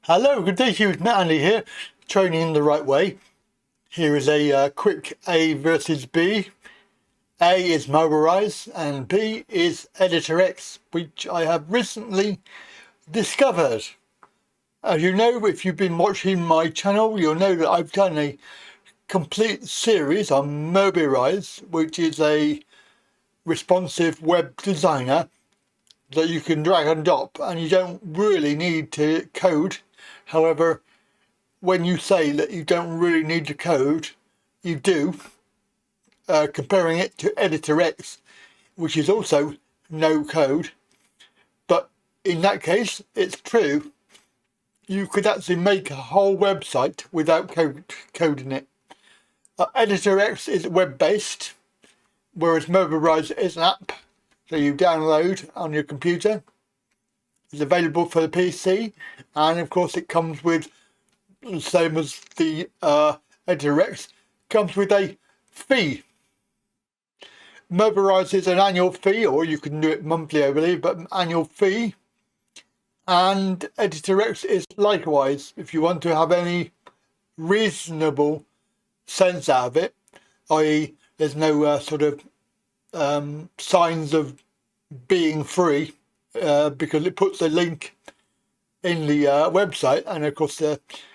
Hello, good day to you. It's Matt Andy here, Training the Right Way. Here is a quick A versus B. A is Mobirise and B is Editor X, which I have recently discovered. As you know, if you've been watching my channel, you'll know that I've done a complete series on Mobirise, which is a responsive web designer that you can drag and drop, and you don't really need to code. However, when you say that you don't really need to code, you do, comparing it to Editor X, which is also no code. But in that case, it's true. You could actually make a whole website without coding it. Editor X is web-based, whereas Mobirise is an app that you download on your computer. It's available for the PC, and of course it comes with, the same as the Editor X, comes with a fee. Mobirise is an annual fee, or you can do it monthly, I believe, but an annual fee. And Editor X is likewise, if you want to have any reasonable sense out of it, i.e. there's no sort of signs of being free, because it puts a link in the website, and of course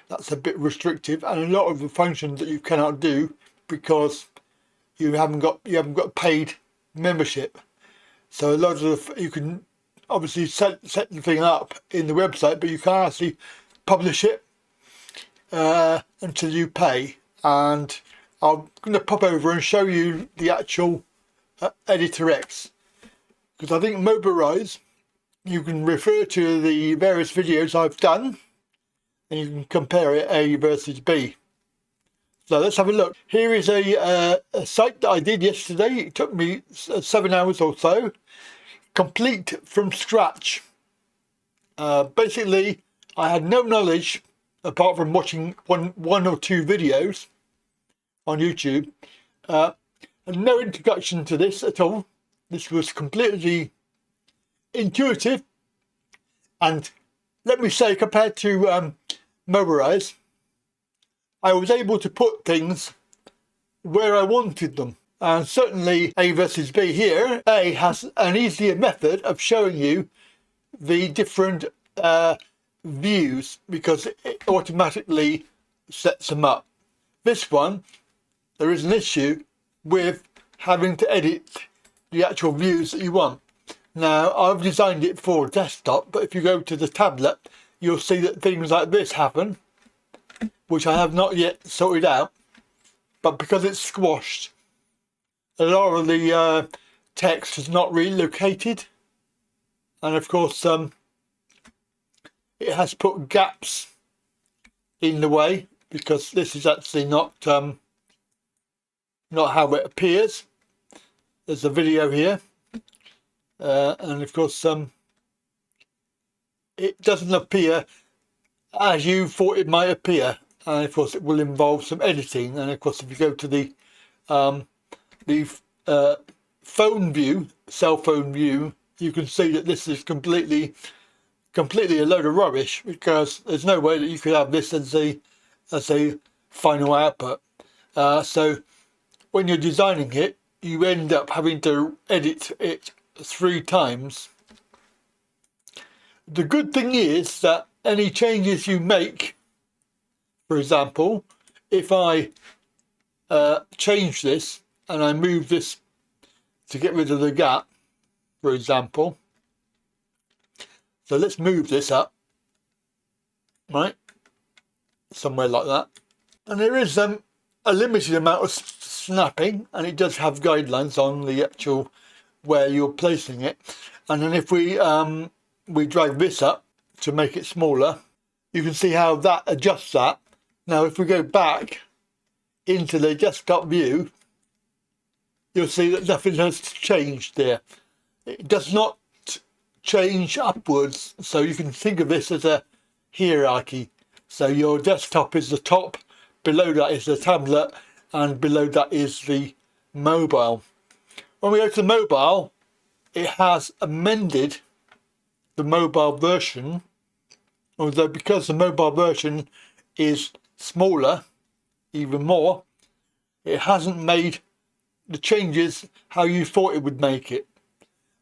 that's a bit restrictive, and a lot of the functions that you cannot do because you haven't got paid membership. So a lot of you can obviously set the thing up in the website, but you can't actually publish it until you pay. And I'm going to pop over and show you the actual Editor X, because I think Mobirise, you can refer to the various videos I've done and you can compare it A versus B. So let's have a look. Here is a site that I did yesterday. It took me 7 hours or so, complete from scratch. Basically, I had no knowledge apart from watching one or two videos on YouTube, and no introduction to this at all. This was completely intuitive, and let me say, compared to Mobirise, I was able to put things where I wanted them. And certainly A versus B here, A has an easier method of showing you the different views, because it automatically sets them up. This one, there is an issue with having to edit the actual views that you want. Now, I've designed it for desktop, but if you go to the tablet, you'll see that things like this happen, which I have not yet sorted out. But because it's squashed, a lot of the text is not relocated. And of course, it has put gaps in the way, because this is actually not how it appears. There's a video here. And of course, it doesn't appear as you thought it might appear, and of course it will involve some editing. And of course, if you go to the phone view, cell phone view, you can see that this is completely a load of rubbish, because there's no way that you could have this as a final output. So when you're designing it, you end up having to edit it 3 times. The good thing is that any changes you make, for example, if I change this and I move this to get rid of the gap, for example, so let's move this up, right, somewhere like that. And there is a limited amount of snapping, and it does have guidelines on the actual where you're placing it. And then if we drag this up to make it smaller, you can see how that adjusts that. Now if we go back into the desktop view, you'll see that nothing has changed there. It does not change upwards, so you can think of this as a hierarchy. So your desktop is the top, below that is the tablet, and below that is the mobile. When we go to mobile, it has amended the mobile version although because the mobile version is smaller, even more, it hasn't made the changes how you thought it would make it.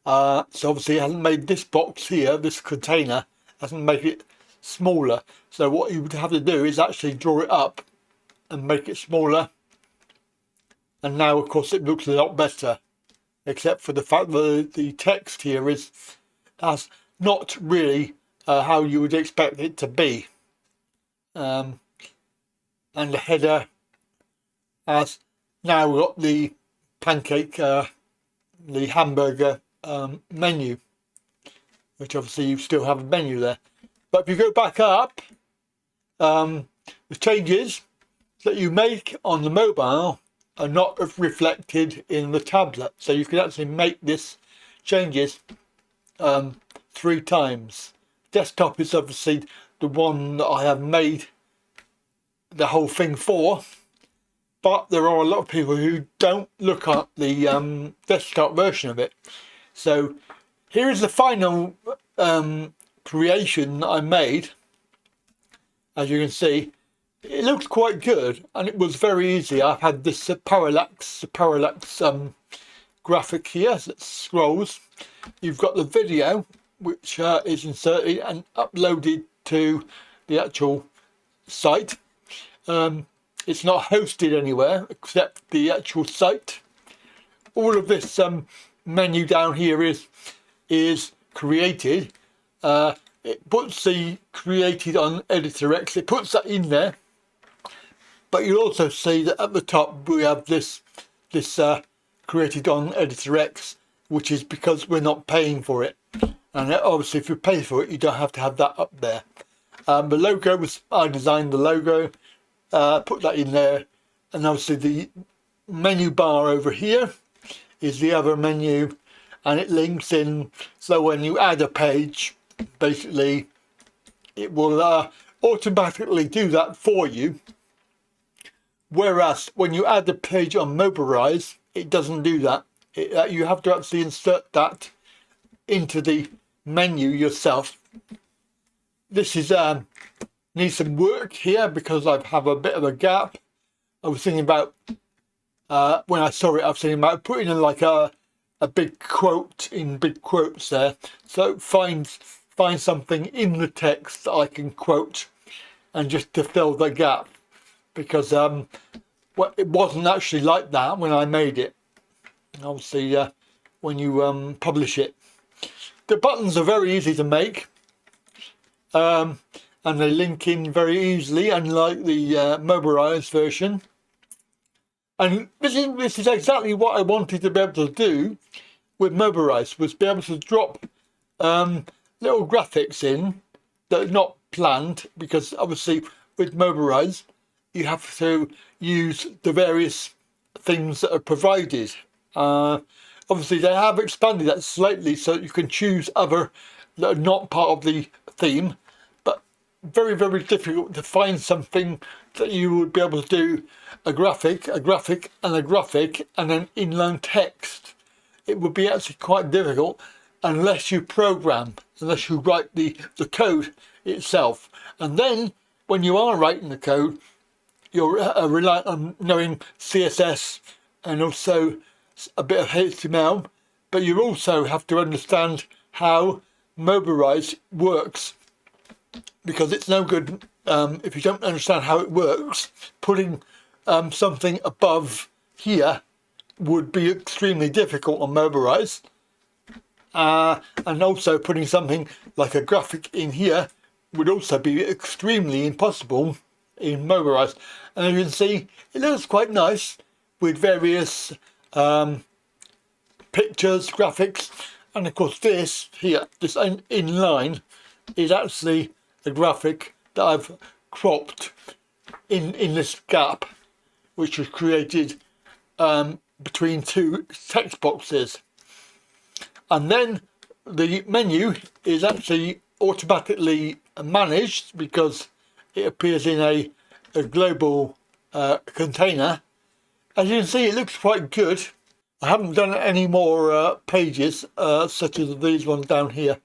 So obviously it hasn't made this box here, this container, hasn't made it smaller. So what you would have to do is actually draw it up and make it smaller. And now of course it looks a lot better, except for the fact that the text here is not really how you would expect it to be. And the header has now got the pancake, the hamburger menu, which obviously you still have a menu there. But if you go back up, the changes that you make on the mobile are not reflected in the tablet. So you can actually make this changes 3 times. Desktop is obviously the one that I have made the whole thing for, but there are a lot of people who don't look at the desktop version of it. So here is the final creation that I made. As you can see, it looks quite good, and it was very easy. I've had this parallax graphic here that scrolls. You've got the video, which is inserted and uploaded to the actual site. It's not hosted anywhere except the actual site. All of this menu down here is created. It puts the created on Editor X. It puts that in there. But you'll also see that at the top we have this created on Editor X, which is because we're not paying for it. And obviously if you pay for it, you don't have to have that up there. The logo I designed the logo, put that in there, and obviously the menu bar over here is the other menu, and it links in, so when you add a page, basically it will automatically do that for you. Whereas when you add the page on Mobirise, it doesn't do that. You have to actually insert that into the menu yourself. This is needs some work here because I have a bit of a gap. I was thinking about when I saw it, I was thinking about putting in like a big quote in big quotes there. So find something in the text that I can quote, and just to fill the gap. Because well, it wasn't actually like that when I made it. Obviously, when you publish it, the buttons are very easy to make, and they link in very easily, unlike the Mobirise version. And this is exactly what I wanted to be able to do with Mobirise, was be able to drop little graphics in that are not planned, because obviously with Mobirise you have to use the various things that are provided. Obviously they have expanded that slightly so you can choose other that are not part of the theme, but very, very difficult to find something that you would be able to do a graphic, and then inline text. It would be actually quite difficult unless you program, unless you write the code itself. And then when you are writing the code, you're reliant on knowing CSS and also a bit of HTML, but you also have to understand how Mobirise works, because it's no good if you don't understand how it works. Putting something above here would be extremely difficult on Mobirise, and also putting something like a graphic in here would also be extremely impossible in Mobirise. And as you can see, it looks quite nice with various pictures, graphics, and of course this here, this inline, is actually a graphic that I've cropped in this gap, which was created between 2 text boxes. And then the menu is actually automatically managed because it appears in a global container. As you can see, it looks quite good. I haven't done any more pages such as these ones down here.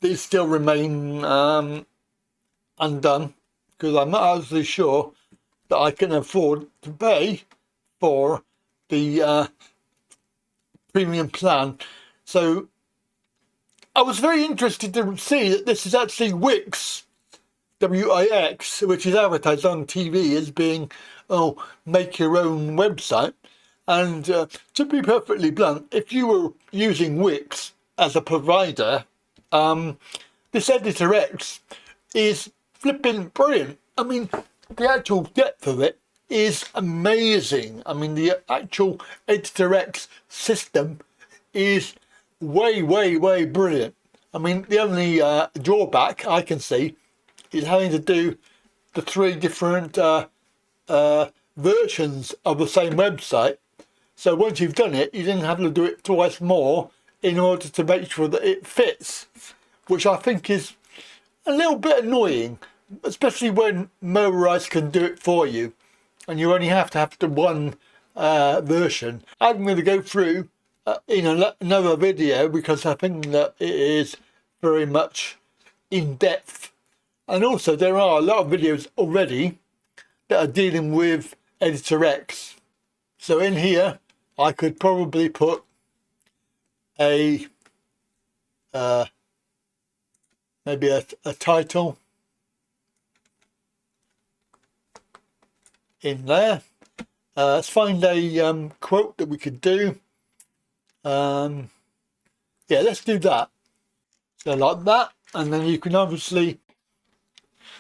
these still remain undone, because I'm not actually sure that I can afford to pay for the premium plan. So I was very interested to see that this is actually Wix, W-I-X, which is advertised on TV as being, oh, make your own website. And to be perfectly blunt, if you were using Wix as a provider, this Editor X is flipping brilliant. I mean, the actual depth of it is amazing. I mean, the actual Editor X system is way, way, way brilliant. I mean, the only drawback I can see is having to do the 3 different versions of the same website. So once you've done it, you then have to do it twice more in order to make sure that it fits, which I think is a little bit annoying, especially when Mobirise can do it for you and you only have to have the one version. I'm going to go through in another video because I think that it is very much in depth, and also there are a lot of videos already that are dealing with Editor X. So in here I could probably put a maybe a title in there. Let's find a quote that we could do. Yeah, let's do that. So like that, and then you can obviously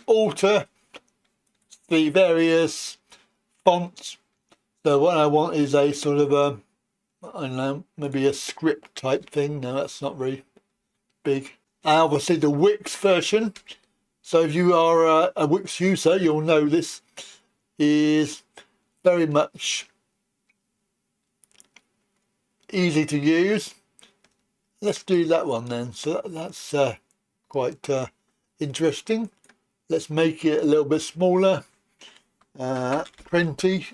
alter the various fonts. So what I want is a sort of a, I don't know, maybe a script type thing. No, that's not very big. And obviously the Wix version. So if you are a Wix user, you'll know this is very much easy to use. Let's do that one then. So that's quite interesting. Let's make it a little bit smaller. 20.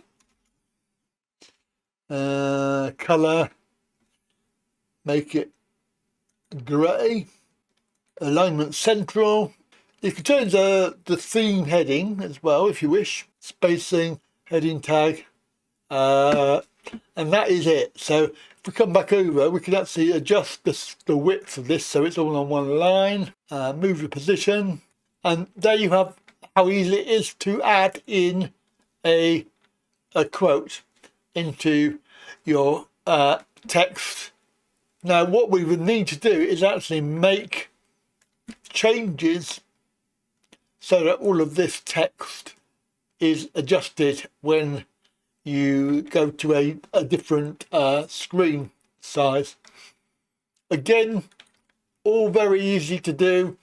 Color. Make it grey. Alignment central. You can change the theme heading as well if you wish. Spacing, heading tag. And that is it. So if we come back over, we can actually adjust the width of this so it's all on one line. Move the position, and there you have how easy it is to add in a quote into your text. Now what we would need to do is actually make changes so that all of this text is adjusted when you go to a different screen size. Again, all very easy to do,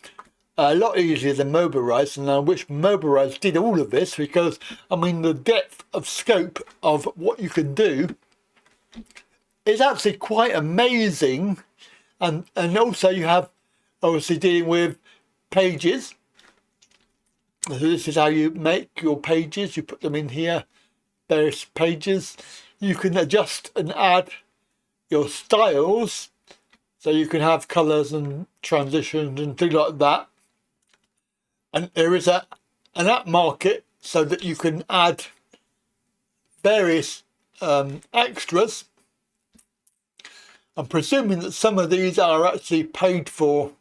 a lot easier than Mobirise, and I wish Mobirise did all of this, because I mean the depth of scope of what you can do is actually quite amazing. And also you have obviously dealing with pages. So this is how you make your pages. You put them in here, various pages. You can adjust and add your styles, so you can have colours and transitions and things like that. And there is an app market so that you can add various extras. I'm presuming that some of these are actually paid for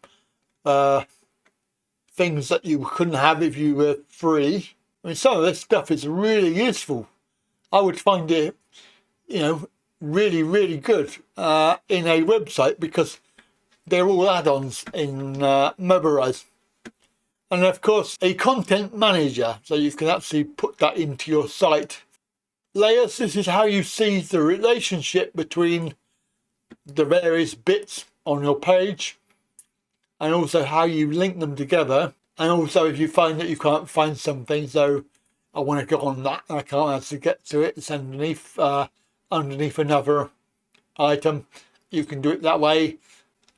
things that you couldn't have if you were free. I mean, some of this stuff is really useful. I would find it, you know, really, really good in a website, because they're all add-ons in Mobirise. And of course, a content manager, so you can actually put that into your site. Layers, this is how you see the relationship between the various bits on your page, and also how you link them together. And also if you find that you can't find something, so I want to go on that and I can't actually get to it, it's underneath another item, you can do it that way.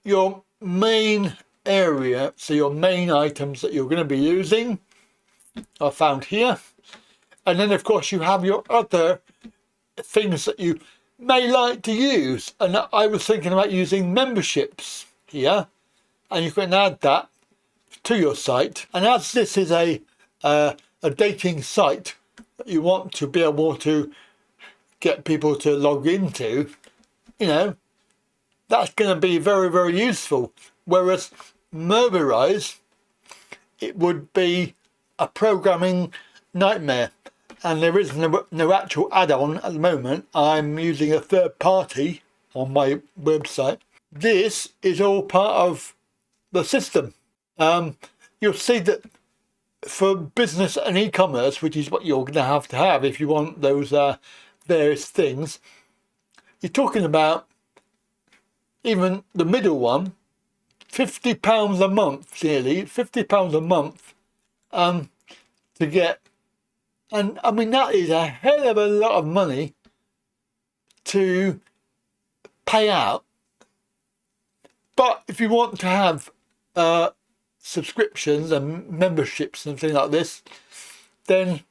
Your main area, so your main items that you're going to be using are found here. And then of course you have your other things that you may like to use, and I was thinking about using memberships here. and you can add that to your site. And as this is a dating site that you want to be able to get people to log into, you know, that's going to be very, very useful. Whereas Mobirise, it would be a programming nightmare. And there is no actual add-on at the moment. I'm using a third party on my website. This is all part of the system. You'll see that for business and e-commerce, which is what you're going to have if you want those various things, you're talking about, even the middle one, £50 a month, nearly £50 a month to get. And I mean, that is a hell of a lot of money to pay out. But if you want to have subscriptions and memberships and things like this, then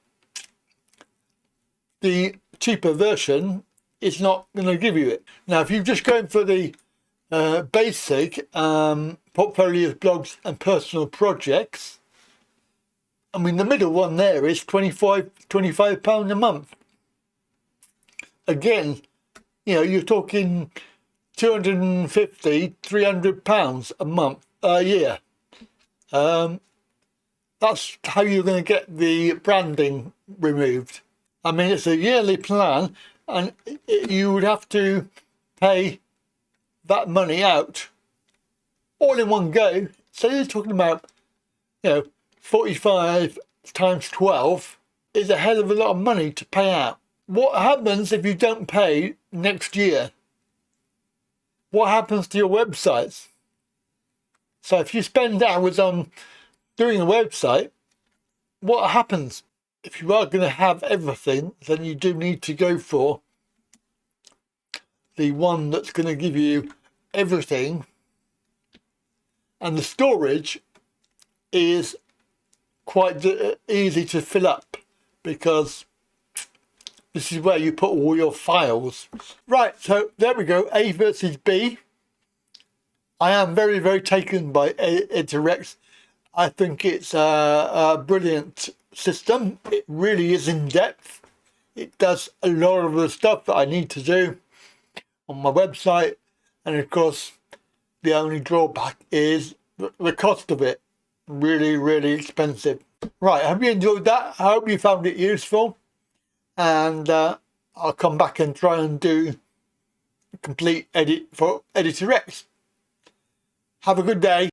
the cheaper version is not going to give you it. Now, if you're just going for the basic portfolios, blogs and personal projects, I mean, the middle one there is £25 a month. Again, you know, you're talking £250, £300 a month, a year. That's how you're going to get the branding removed. I mean, it's a yearly plan, and you would have to pay that money out all in one go. So you're talking about, you know, 45 times 12 is a hell of a lot of money to pay out. What happens if you don't pay next year? What happens to your websites? So if you spend hours on doing a website, what happens? If you are going to have everything, then you do need to go for the one that's going to give you everything. And the storage is quite easy to fill up, because this is where you put all your files. Right, so there we go, A versus B. I am very, very taken by EditorX. I think it's a brilliant system. It really is in depth. It does a lot of the stuff that I need to do on my website. And of course, the only drawback is the cost of it. Really, really expensive. Right, I hope you enjoyed that. I hope you found it useful. And I'll come back and try and do a complete edit for EditorX. Have a good day.